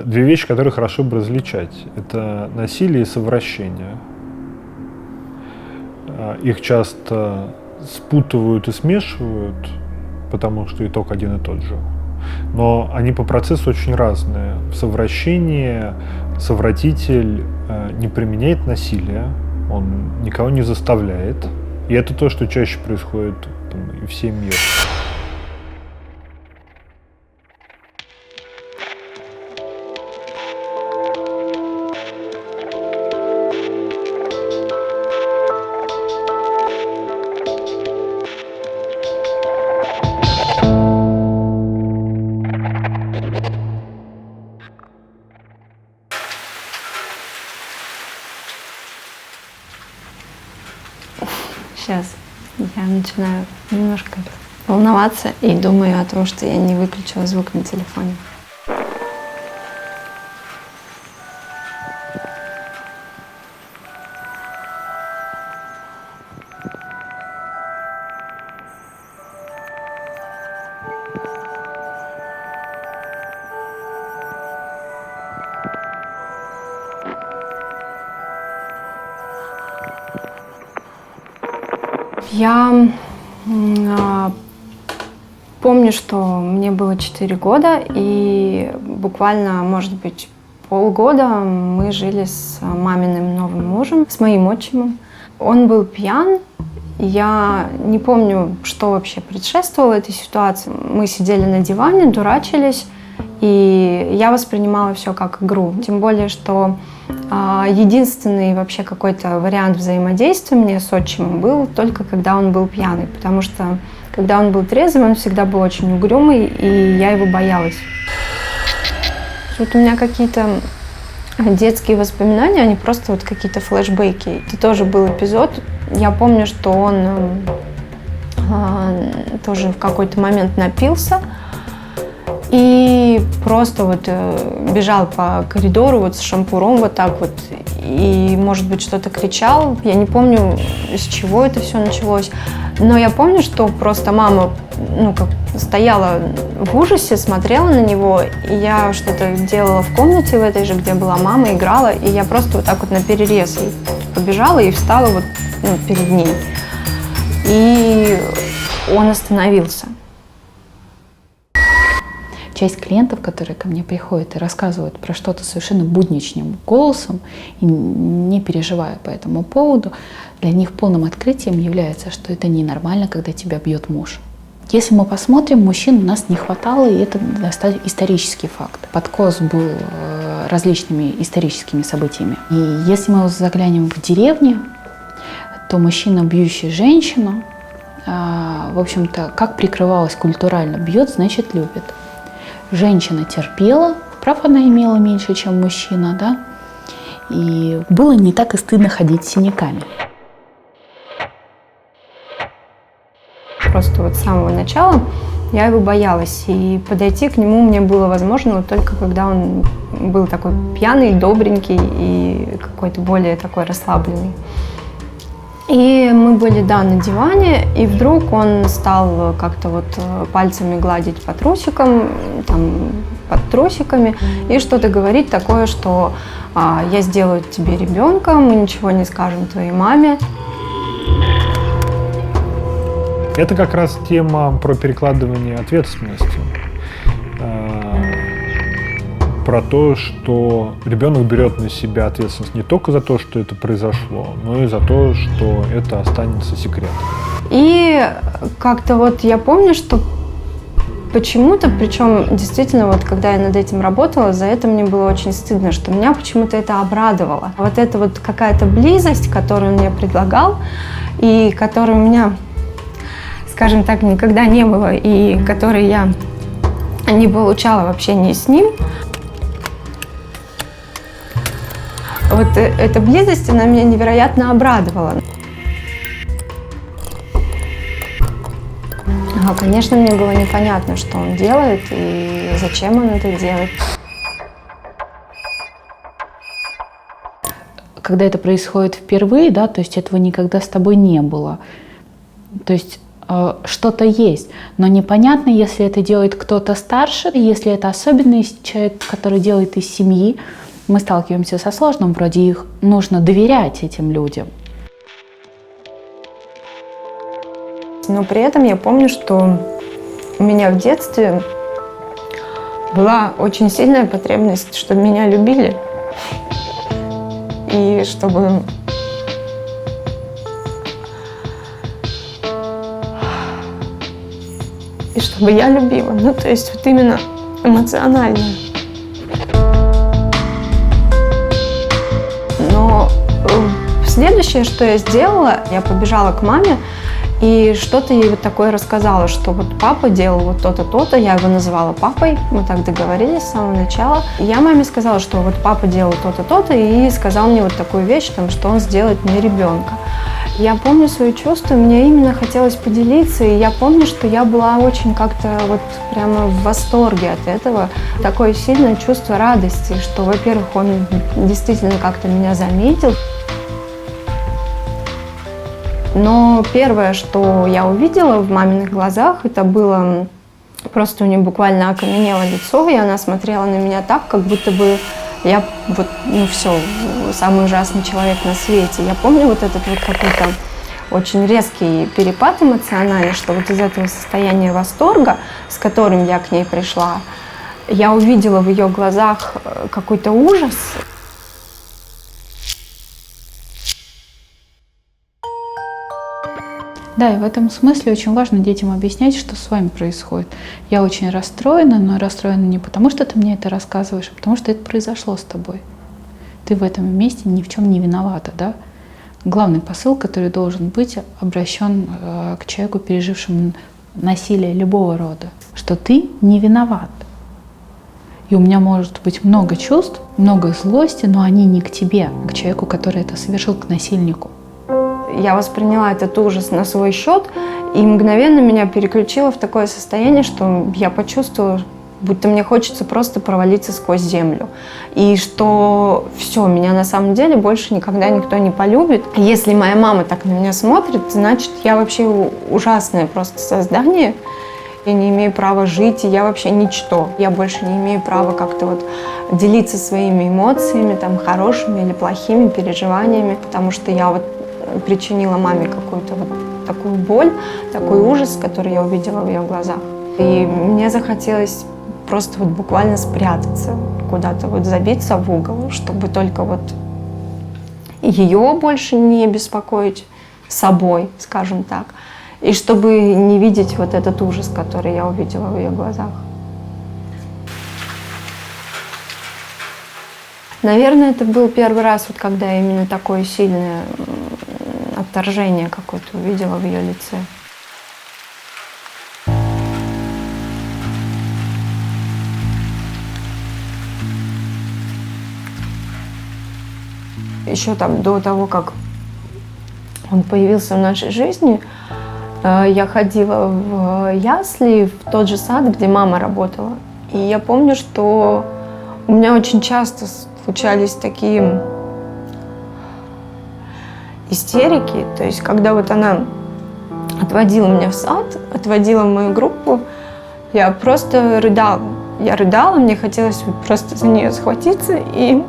Две вещи, которые хорошо бы различать. Это насилие и совращение. Их часто спутывают и смешивают, потому что итог один и тот же. Но они по процессу очень разные. В совращении совратитель не применяет насилие, он никого не заставляет. И это то, что чаще происходит и в семье. Сейчас я начинаю немножко волноваться и думаю о том, что я не выключила звук на телефоне. Я помню, что мне было 4 года, и буквально, может быть, полгода мы жили с маминым новым мужем, с моим отчимом. Он был пьян, я не помню, что вообще предшествовало этой ситуации. Мы сидели на диване, дурачились, и я воспринимала все как игру. Тем более, что единственный вообще какой-то вариант взаимодействия мне с отчимом был только когда он был пьяный, потому что когда он был трезвый, он всегда был очень угрюмый, и я его боялась. Вот у меня какие-то детские воспоминания, они просто вот какие-то флешбеки. Это тоже был эпизод. Я помню, что он тоже в какой-то момент напился и просто вот бежал по коридору вот с шампуром вот так вот и, может быть, что-то кричал. Я не помню, с чего это все началось, но я помню, что просто мама, стояла в ужасе, смотрела на него, и я что-то делала в комнате в этой же, где была мама, играла, и я просто вот так вот наперерез побежала и встала вот перед ней. И он остановился. Часть клиентов, которые ко мне приходят и рассказывают про что-то совершенно будничным голосом и не переживая по этому поводу, для них полным открытием является, что это ненормально, когда тебя бьет муж. Если мы посмотрим, мужчин у нас не хватало, и это достаточно исторический факт. Подкос был различными историческими событиями. И если мы заглянем в деревни, то мужчина, бьющий женщину, в общем-то, как прикрывалось культурально, бьет, значит любит. Женщина терпела, прав она имела меньше, чем мужчина, да, и было не так и стыдно ходить с синяками. Просто вот с самого начала я его боялась, и подойти к нему мне было возможно вот только когда он был такой пьяный, добренький и какой-то более такой расслабленный. И мы были, на диване, и вдруг он стал как-то вот пальцами гладить по трусикам, под трусиками, и что-то говорить такое, что я сделаю тебе ребенка, мы ничего не скажем твоей маме. Это как раз тема про перекладывание ответственности. Про то, что ребенок берет на себя ответственность не только за то, что это произошло, но и за то, что это останется секретом. И как-то вот я помню, что почему-то, причем действительно вот когда я над этим работала, за это мне было очень стыдно, что меня почему-то это обрадовало. Вот эта вот какая-то близость, которую он мне предлагал, и которой у меня, скажем так, никогда не было, и которой я не получала в общении с ним. Вот эта близость, она меня невероятно обрадовала. Конечно, мне было непонятно, что он делает и зачем он это делает. Когда это происходит впервые, то есть этого никогда с тобой не было. То есть что-то есть, но непонятно, если это делает кто-то старше, если это особенный человек, который делает из семьи. Мы сталкиваемся со сложным, вроде их нужно доверять этим людям. Но при этом я помню, что у меня в детстве была очень сильная потребность, чтобы меня любили. И чтобы я любила. Ну, то есть вот именно эмоционально. Но следующее, что я сделала, я побежала к маме и что-то ей вот такое рассказала, что вот папа делал вот то-то, то-то, я его называла папой, мы так договорились с самого начала. Я маме сказала, что вот папа делал то-то, то-то, и сказал мне вот такую вещь, там, что он сделает мне ребенка. Я помню свои чувства, мне именно хотелось поделиться, и я помню, что я была очень как-то вот прямо в восторге от этого. Такое сильное чувство радости, что, во-первых, он действительно как-то меня заметил. Но первое, что я увидела в маминых глазах, это было просто у нее буквально окаменело лицо, и она смотрела на меня так, как будто бы я вот, ну все, самый ужасный человек на свете. Я помню вот этот вот какой-то очень резкий перепад эмоциональный, что вот из этого состояния восторга, с которым я к ней пришла, я увидела в ее глазах какой-то ужас. Да, и в этом смысле очень важно детям объяснять, что с вами происходит. Я очень расстроена, но расстроена не потому, что ты мне это рассказываешь, а потому что это произошло с тобой. Ты в этом месте ни в чем не виновата, да? Главный посыл, который должен быть обращен к человеку, пережившему насилие любого рода, что ты не виноват. И у меня может быть много чувств, много злости, но они не к тебе, а к человеку, который это совершил, к насильнику. Я восприняла этот ужас на свой счет, и мгновенно меня переключило в такое состояние, что я почувствовала, будто мне хочется просто провалиться сквозь землю. И что все, меня на самом деле больше никогда никто не полюбит. Если моя мама так на меня смотрит, значит, я вообще ужасное просто создание. Я не имею права жить, и я вообще ничто. Я больше не имею права как-то вот делиться своими эмоциями, там, хорошими или плохими переживаниями, потому что я вот причинила маме какую-то вот такую боль, такой ужас, который я увидела в ее глазах. И мне захотелось просто вот буквально спрятаться, куда-то вот забиться в угол, чтобы только вот ее больше не беспокоить собой, скажем так, и чтобы не видеть вот этот ужас, который я увидела в ее глазах. Наверное, это был первый раз, вот, когда я именно такое сильное отторжение какое-то увидела в ее лице. Еще там до того, как он появился в нашей жизни, я ходила в ясли, в тот же сад, где мама работала. И я помню, что у меня очень часто случались такие истерики. То есть, когда вот она отводила меня в сад, отводила мою группу, я просто рыдала. Я рыдала, мне хотелось просто за нее схватиться и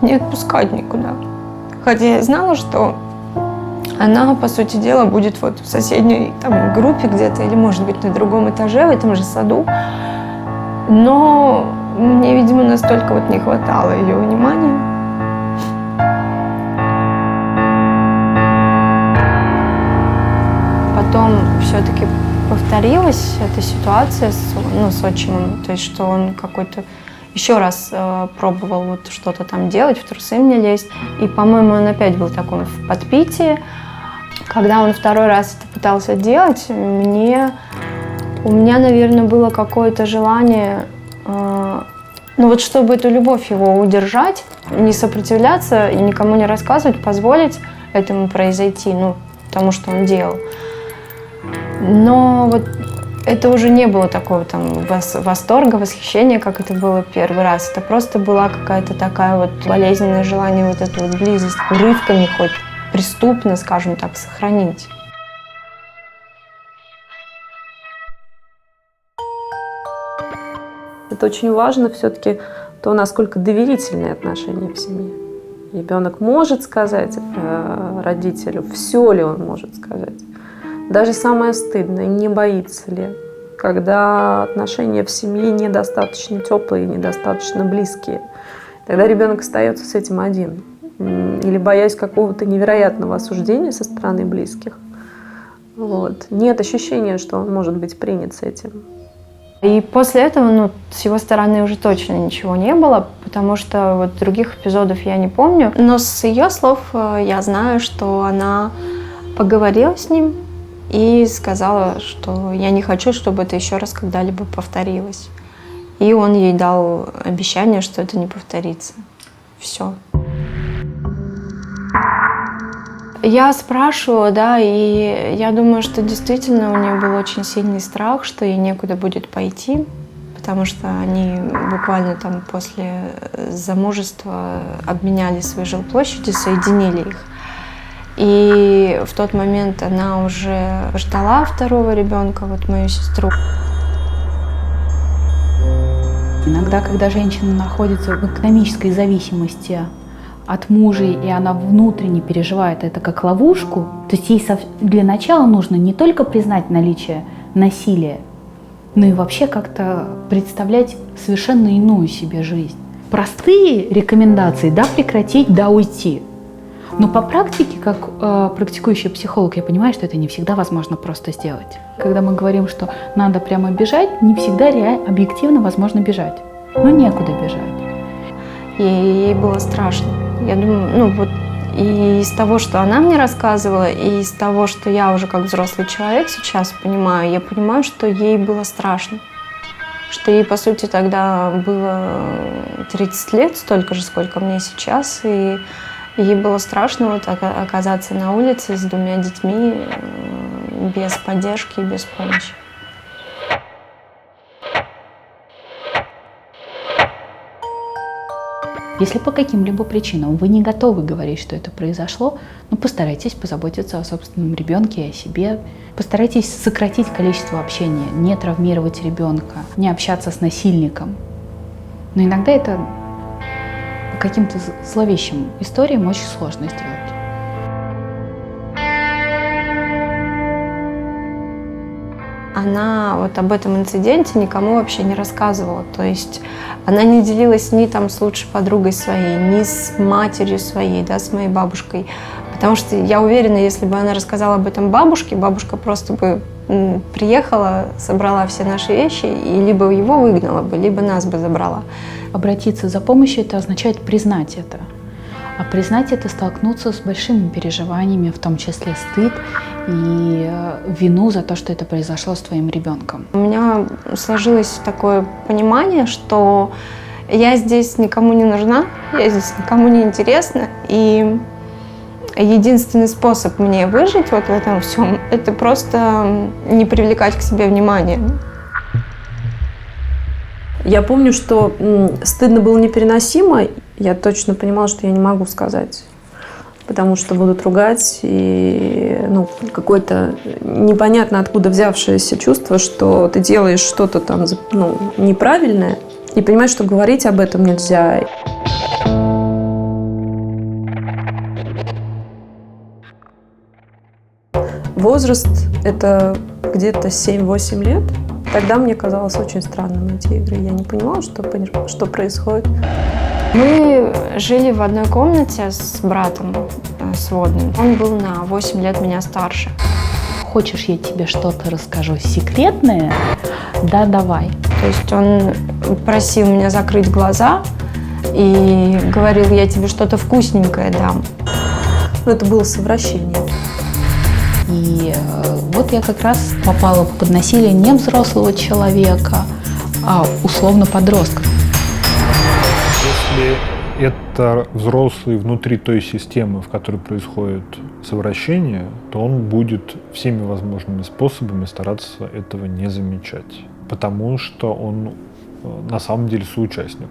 не отпускать никуда. Хотя я знала, что она, по сути дела, будет вот в соседней там группе где-то, или, может быть, на другом этаже, в этом же саду. Но мне, видимо, настолько вот не хватало ее внимания. Потом все-таки повторилась эта ситуация с отчимом, то есть что он какой-то еще раз пробовал вот что-то там делать, в трусы мне лезть. И, по-моему, он опять был такой в подпитии. Когда он второй раз это пытался делать, у меня, наверное, было какое-то желание, ну вот чтобы эту любовь его удержать, не сопротивляться и никому не рассказывать, позволить этому произойти, ну, тому, что он делал. Но вот это уже не было такого там восторга, восхищения, как это было первый раз. Это просто была какая-то такая вот болезненное желание вот эту вот близость урывками хоть преступно, скажем так, сохранить. Это очень важно все-таки то, насколько доверительные отношения в семье. Ребенок может сказать родителю, все ли он может сказать. Даже самое стыдное, не боится ли. Когда отношения в семье недостаточно теплые, недостаточно близкие, тогда ребенок остается с этим один. Или боясь какого-то невероятного осуждения со стороны близких. Вот. Нет ощущения, что он может быть принят с этим. И после этого, с его стороны уже точно ничего не было, потому что вот других эпизодов я не помню. Но с ее слов я знаю, что она поговорила с ним и сказала, что я не хочу, чтобы это еще раз когда-либо повторилось. И он ей дал обещание, что это не повторится. Все. Я спрашивала, да, и я думаю, что действительно у нее был очень сильный страх, что ей некуда будет пойти, потому что они буквально там после замужества обменяли свои жилплощади, соединили их. И в тот момент она уже ждала второго ребенка, вот мою сестру. Иногда, когда женщина находится в экономической зависимости от мужа, и она внутренне переживает это как ловушку, то есть ей для начала нужно не только признать наличие насилия, но и вообще как-то представлять совершенно иную себе жизнь. Простые рекомендации: да, прекратить, да, уйти. Но по практике, как практикующий психолог, я понимаю, что это не всегда возможно просто сделать. Когда мы говорим, что надо прямо бежать, не всегда объективно возможно бежать. Но некуда бежать. И ей было страшно. Я думаю, и из того, что она мне рассказывала, и из того, что я уже как взрослый человек сейчас понимаю, я понимаю, что ей было страшно. Что ей, по сути, тогда было 30 лет, столько же, сколько мне сейчас, и ей было страшно вот оказаться на улице с двумя детьми без поддержки и без помощи. Если по каким-либо причинам вы не готовы говорить, что это произошло, постарайтесь позаботиться о собственном ребенке и о себе. Постарайтесь сократить количество общения, не травмировать ребенка, не общаться с насильником. Но иногда это по каким-то зловещим историям очень сложно сделать. Она вот об этом инциденте никому вообще не рассказывала. То есть она не делилась ни там с лучшей подругой своей, ни с матерью своей, да, с моей бабушкой. Потому что я уверена, если бы она рассказала об этом бабушке, бабушка просто бы приехала, собрала все наши вещи и либо его выгнала бы, либо нас бы забрала. Обратиться за помощью – это означает признать это. А признать это – столкнуться с большими переживаниями, в том числе стыд и вину за то, что это произошло с твоим ребенком. У меня сложилось такое понимание, что я здесь никому не нужна, я здесь никому не интересна, и единственный способ мне выжить вот в этом всем – это просто не привлекать к себе внимания. Я помню, что стыдно было непереносимо. Я точно понимала, что я не могу сказать, потому что будут ругать. И какое-то непонятно откуда взявшееся чувство, что ты делаешь что-то там неправильное, и понимаешь, что говорить об этом нельзя. Возраст – это где-то 7-8 лет. Тогда мне казалось очень странным эти игры. Я не понимала, что происходит. Мы жили в одной комнате с братом сводным. Он был на 8 лет меня старше. Хочешь, я тебе что-то расскажу секретное? Да, давай. То есть он просил меня закрыть глаза и говорил: я тебе что-то вкусненькое дам. Это было совращение. И вот я как раз попала под насилие не взрослого человека, а условно подростка. Если это взрослый внутри той системы, в которой происходит совращение, то он будет всеми возможными способами стараться этого не замечать, потому что он на самом деле соучастник.